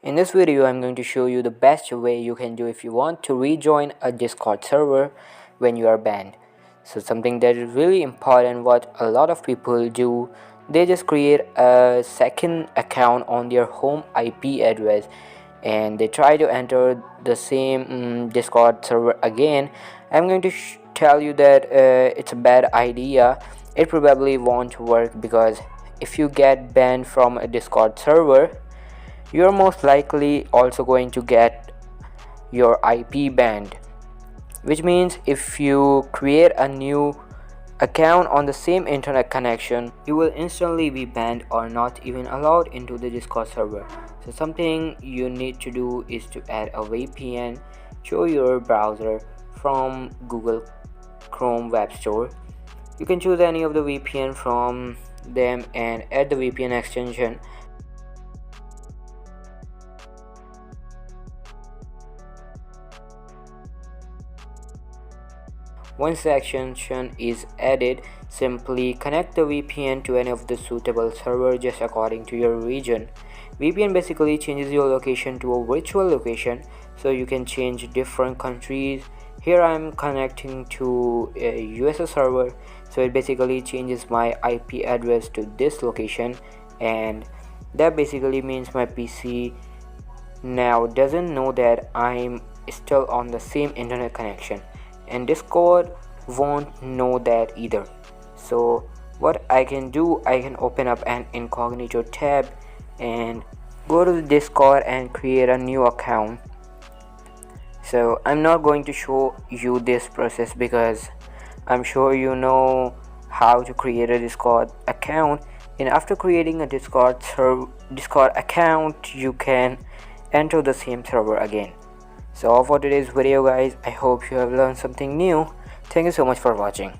In this video, I'm going to show you the best way you can do if you want to rejoin a Discord server when you are banned. So something that is really important, what a lot of people do, they just create a second account on their home IP address and they try to enter the same Discord server again. I'm going to tell you that it's a bad idea. It probably won't work because if you get banned from a Discord server, you're most likely also going to get your IP banned, which means if you create a new account on the same internet connection, you will instantly be banned or not even allowed into the Discord server. So something you need to do is to add a VPN to your browser from Google Chrome Web Store. You can choose any of the VPN from them and add the VPN extension. Once the extension is added, simply connect the VPN to any of the suitable server just according to your region. VPN basically changes your location to a virtual location, so you can change different countries. Here I am connecting to a US server, so it basically changes my IP address to this location, and that basically means my PC now doesn't know that I'm still on the same internet connection, and Discord won't know that either. So what I can do, I can open up an incognito tab and go to the Discord and create a new account. So I'm not going to show you this process because I'm sure you know how to create a Discord account, and after creating a Discord account, you can enter the same server again. So for today's video guys, I hope you have learned something new. Thank you so much for watching.